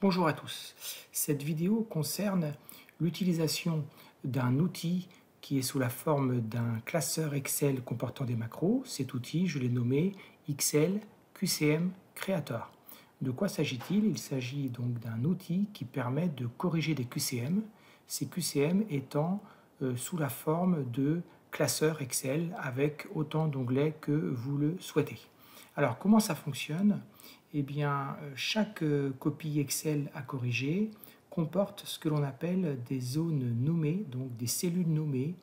Bonjour à tous. Cette vidéo concerne l'utilisation d'un outil qui est sous la forme d'un classeur Excel comportant des macros. Cet outil, je l'ai nommé Excel QCM Creator. De quoi s'agit-il? Il s'agit donc d'un outil qui permet de corriger des QCM, ces QCM étant sous la forme de classeurs Excel avec autant d'onglets que vous le souhaitez. Alors, comment ça fonctionne? Eh bien, chaque copie Excel à corriger comporte ce que l'on appelle des zones nommées, donc des cellules nommées,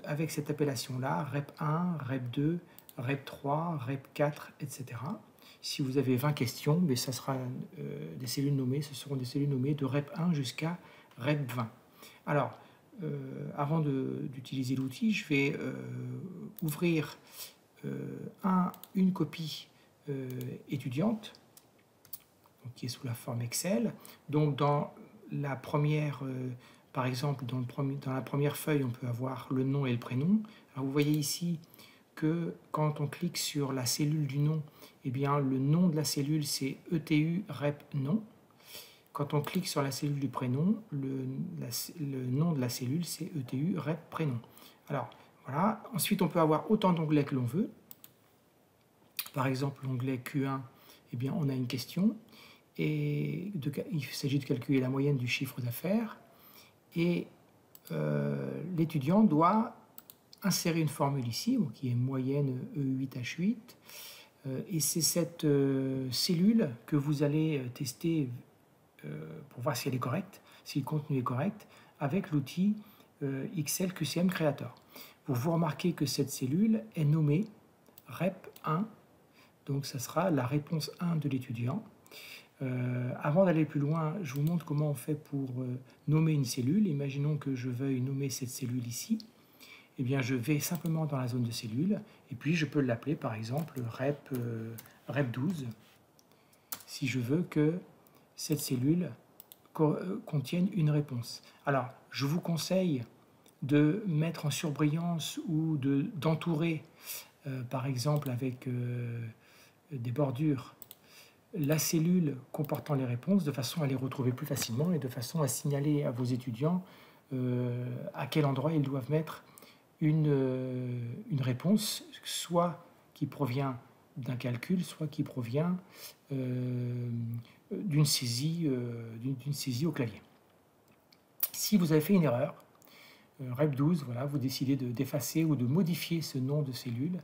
avec cette appellation-là, REP 1, REP 2, REP 3, REP 4, etc. Si vous avez 20 questions, mais ça sera des cellules nommées, ce seront des cellules nommées de REP 1 jusqu'à REP 20. Alors, avant d'utiliser l'outil, je vais ouvrir une copie étudiante, donc qui est sous la forme Excel. Donc dans la première, par exemple, dans la première feuille, on peut avoir le nom et le prénom. Alors vous voyez ici que quand on clique sur la cellule du nom, eh bien le nom de la cellule c'est ETU rep nom. Quand on clique sur la cellule du prénom, le nom de la cellule c'est ETU rep prénom. Alors voilà, ensuite on peut avoir autant d'onglets que l'on veut. Par exemple, l'onglet Q1, eh bien, on a une question et il s'agit de calculer la moyenne du chiffre d'affaires et l'étudiant doit insérer une formule ici qui est moyenne E8H8 et c'est cette cellule que vous allez tester pour voir si elle est correcte, si le contenu est correct avec l'outil Excel QCM Creator. Vous remarquez que cette cellule est nommée REP1. Donc, ça sera la réponse 1 de l'étudiant. Avant d'aller plus loin, je vous montre comment on fait pour nommer une cellule. Imaginons que je veuille nommer cette cellule ici. Eh bien, je vais simplement dans la zone de cellule et puis je peux l'appeler par exemple rep 12 si je veux que cette cellule contienne une réponse. Alors, je vous conseille de mettre en surbrillance ou d'entourer, par exemple avec des bordures, la cellule comportant les réponses de façon à les retrouver plus facilement et de façon à signaler à vos étudiants à quel endroit ils doivent mettre une réponse, soit qui provient d'un calcul, soit qui provient d'une saisie au clavier. Si vous avez fait une erreur, REP 12, voilà, vous décidez d'effacer ou de modifier ce nom de cellule,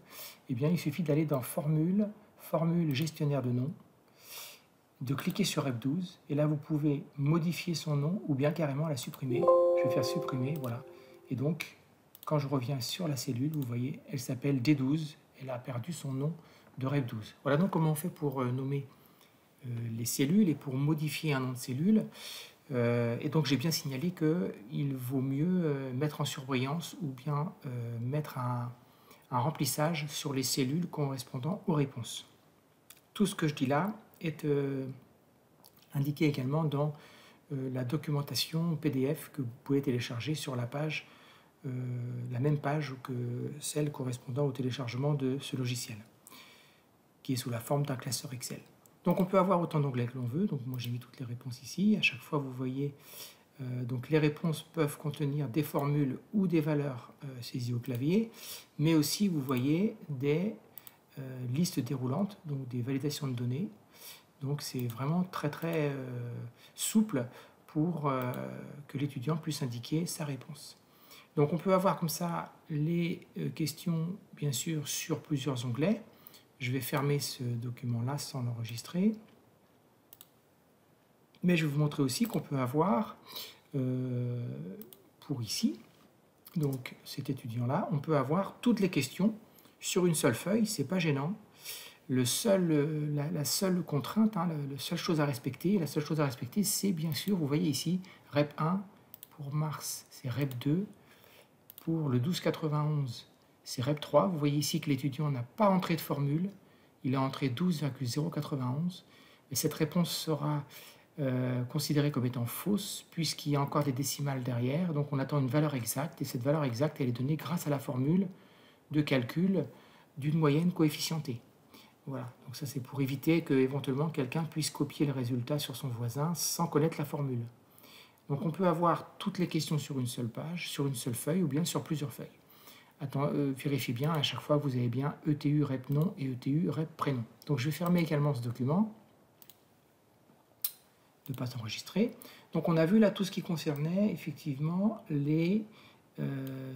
eh bien, il suffit d'aller dans Formule gestionnaire de nom, de cliquer sur REP 12, et là vous pouvez modifier son nom ou bien carrément la supprimer. Je vais faire supprimer, voilà. Et donc, quand je reviens sur la cellule, vous voyez, elle s'appelle D12, elle a perdu son nom de REP 12. Voilà donc comment on fait pour nommer les cellules et pour modifier un nom de cellule. Et donc j'ai bien signalé qu'il vaut mieux mettre en surbrillance ou bien mettre un remplissage sur les cellules correspondant aux réponses. Tout ce que je dis là est indiqué également dans la documentation PDF que vous pouvez télécharger sur la page, la même page que celle correspondant au téléchargement de ce logiciel, qui est sous la forme d'un classeur Excel. Donc on peut avoir autant d'onglets que l'on veut, donc moi j'ai mis toutes les réponses ici. À chaque fois vous voyez, donc les réponses peuvent contenir des formules ou des valeurs saisies au clavier, mais aussi vous voyez des listes déroulantes, donc des validations de données. Donc c'est vraiment très souple pour que l'étudiant puisse indiquer sa réponse. Donc on peut avoir comme ça les questions bien sûr sur plusieurs onglets. Je vais fermer ce document-là sans l'enregistrer. Mais je vais vous montrer aussi qu'on peut avoir, pour ici, donc cet étudiant-là, on peut avoir toutes les questions sur une seule feuille, c'est pas gênant. La seule contrainte, la seule chose à respecter, c'est bien sûr, vous voyez ici, REP 1, pour mars, c'est REP 2, pour le 1291, c'est REP 3. Vous voyez ici que l'étudiant n'a pas entré de formule, il a entré 12,091, mais cette réponse sera considérée comme étant fausse, puisqu'il y a encore des décimales derrière, donc on attend une valeur exacte, et cette valeur exacte, elle est donnée grâce à la formule de calcul d'une moyenne coefficientée. Voilà, donc ça c'est pour éviter que éventuellement quelqu'un puisse copier le résultat sur son voisin sans connaître la formule. Donc on peut avoir toutes les questions sur une seule page, sur une seule feuille ou bien sur plusieurs feuilles. Vérifiez bien à chaque fois que vous avez bien ETU rep nom et ETU rep prénom. Donc je vais fermer également ce document, ne pas enregistrer. Donc on a vu là tout ce qui concernait effectivement les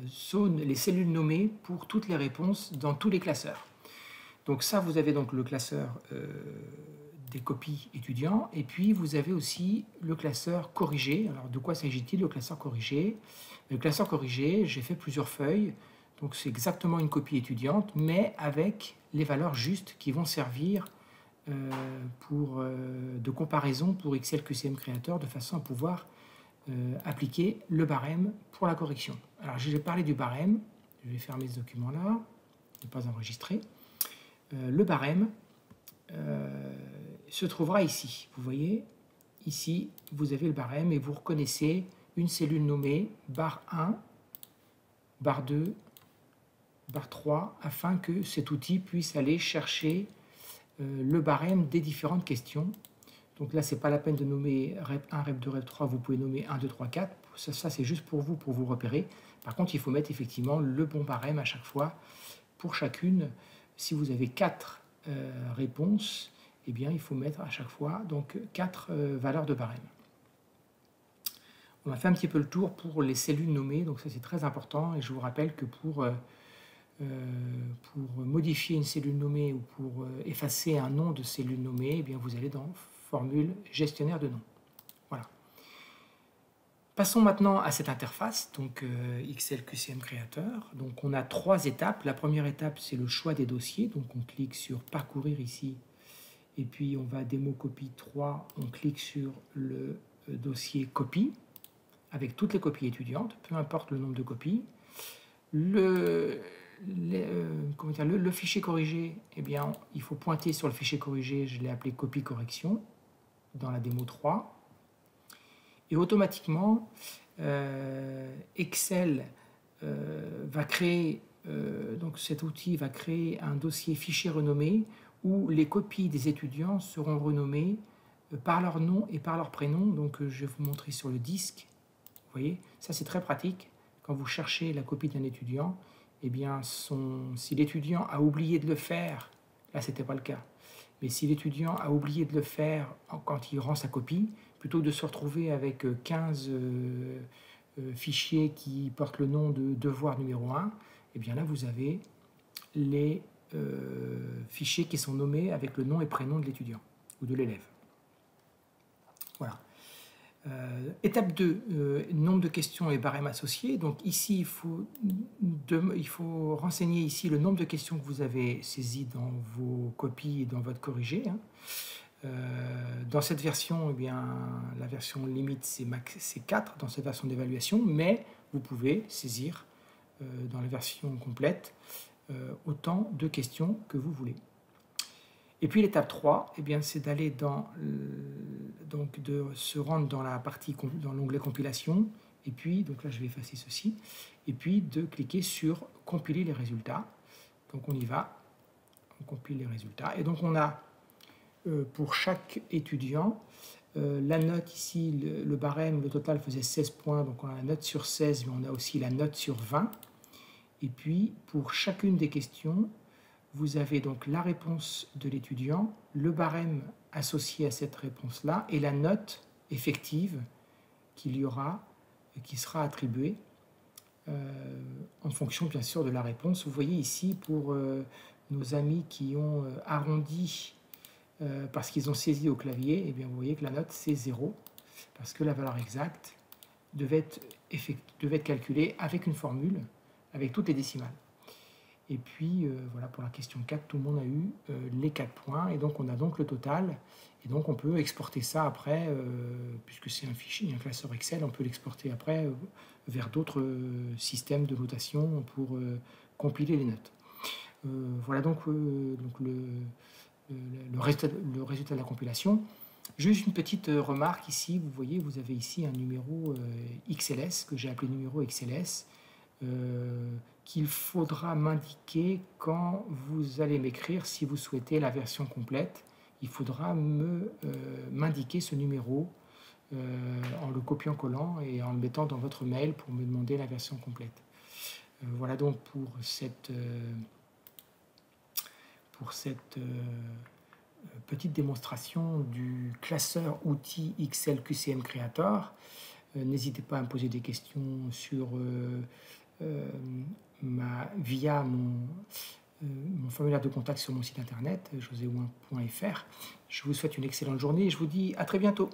zones, les cellules nommées pour toutes les réponses dans tous les classeurs. Donc ça, vous avez donc le classeur des copies étudiants, et puis vous avez aussi le classeur corrigé. Alors de quoi s'agit-il, le classeur corrigé? Le classeur corrigé, j'ai fait plusieurs feuilles, donc c'est exactement une copie étudiante, mais avec les valeurs justes qui vont servir de comparaison pour Excel QCM Creator, de façon à pouvoir appliquer le barème pour la correction. Alors j'ai parlé du barème, je vais fermer ce document-là, ne pas enregistrer. Le barème se trouvera ici. Vous voyez, ici, vous avez le barème et vous reconnaissez une cellule nommée barre 1, barre 2, barre 3, afin que cet outil puisse aller chercher le barème des différentes questions. Donc là, ce n'est pas la peine de nommer rep 1, rep 2, rep 3, vous pouvez nommer 1, 2, 3, 4. Ça c'est juste pour vous repérer. Par contre, il faut mettre effectivement le bon barème à chaque fois pour chacune. Si vous avez 4 réponses, eh bien, il faut mettre à chaque fois donc 4 valeurs de barème. On a fait un petit peu le tour pour les cellules nommées, donc ça c'est très important. Et je vous rappelle que pour modifier une cellule nommée ou pour effacer un nom de cellule nommée, eh bien, vous allez dans Formule gestionnaire de nom. Voilà. Passons maintenant à cette interface, donc Excel QCM Creator. Donc on a 3 étapes. La première étape, c'est le choix des dossiers. Donc on clique sur Parcourir ici. Et puis on va Démo Copie 3. On clique sur le dossier Copie, avec toutes les copies étudiantes, peu importe le nombre de copies. Le fichier corrigé, eh bien, il faut pointer sur le fichier corrigé. Je l'ai appelé Copie Correction dans la démo 3. Et automatiquement, Excel va créer, donc cet outil va créer un dossier fichier renommé où les copies des étudiants seront renommées par leur nom et par leur prénom. Donc je vais vous montrer sur le disque. Vous voyez, ça c'est très pratique. Quand vous cherchez la copie d'un étudiant, eh bien, si l'étudiant a oublié de le faire, là c'était pas le cas, mais si l'étudiant a oublié de le faire quand il rend sa copie, plutôt que de se retrouver avec 15 fichiers qui portent le nom de devoir numéro 1, eh bien là vous avez les fichiers qui sont nommés avec le nom et prénom de l'étudiant ou de l'élève. Voilà. Étape 2, nombre de questions et barème associés. Donc ici, il faut renseigner ici le nombre de questions que vous avez saisies dans vos copies et dans votre corrigé. Dans cette version, eh bien, la version limite, c'est 4 dans cette version d'évaluation, mais vous pouvez saisir dans la version complète autant de questions que vous voulez. Et puis l'étape 3, eh bien, c'est d'aller donc de se rendre dans la partie, dans l'onglet compilation, et puis, donc là je vais effacer ceci, et puis de cliquer sur compiler les résultats. Donc on y va, on compile les résultats, et donc on a pour chaque étudiant la note ici, le barème, le total faisait 16 points, donc on a la note sur 16, mais on a aussi la note sur 20, et puis pour chacune des questions, vous avez donc la réponse de l'étudiant, le barème associé à cette réponse-là et la note effective qu'il y aura, qui sera attribuée en fonction bien sûr de la réponse. Vous voyez ici pour nos amis qui ont arrondi parce qu'ils ont saisi au clavier, eh bien vous voyez que la note c'est 0 parce que la valeur exacte devait être calculée avec une formule, avec toutes les décimales. Et puis, voilà, pour la question 4, tout le monde a eu les 4 points. Et donc, on a donc le total. Et donc, on peut exporter ça après, puisque c'est un fichier, un classeur Excel, on peut l'exporter après vers d'autres systèmes de notation pour compiler les notes. Voilà donc, le résultat de la compilation. Juste une petite remarque ici. Vous voyez, vous avez ici un numéro XLS, que j'ai appelé numéro XLS, qu'il faudra m'indiquer quand vous allez m'écrire si vous souhaitez la version complète. Il faudra m'indiquer ce numéro en le copiant-collant et en le mettant dans votre mail pour me demander la version complète. Voilà donc pour cette petite démonstration du classeur outil XL QCM Creator. N'hésitez pas à me poser des questions via mon formulaire de contact sur mon site internet joséouin.fr. Je vous souhaite une excellente journée et je vous dis à très bientôt.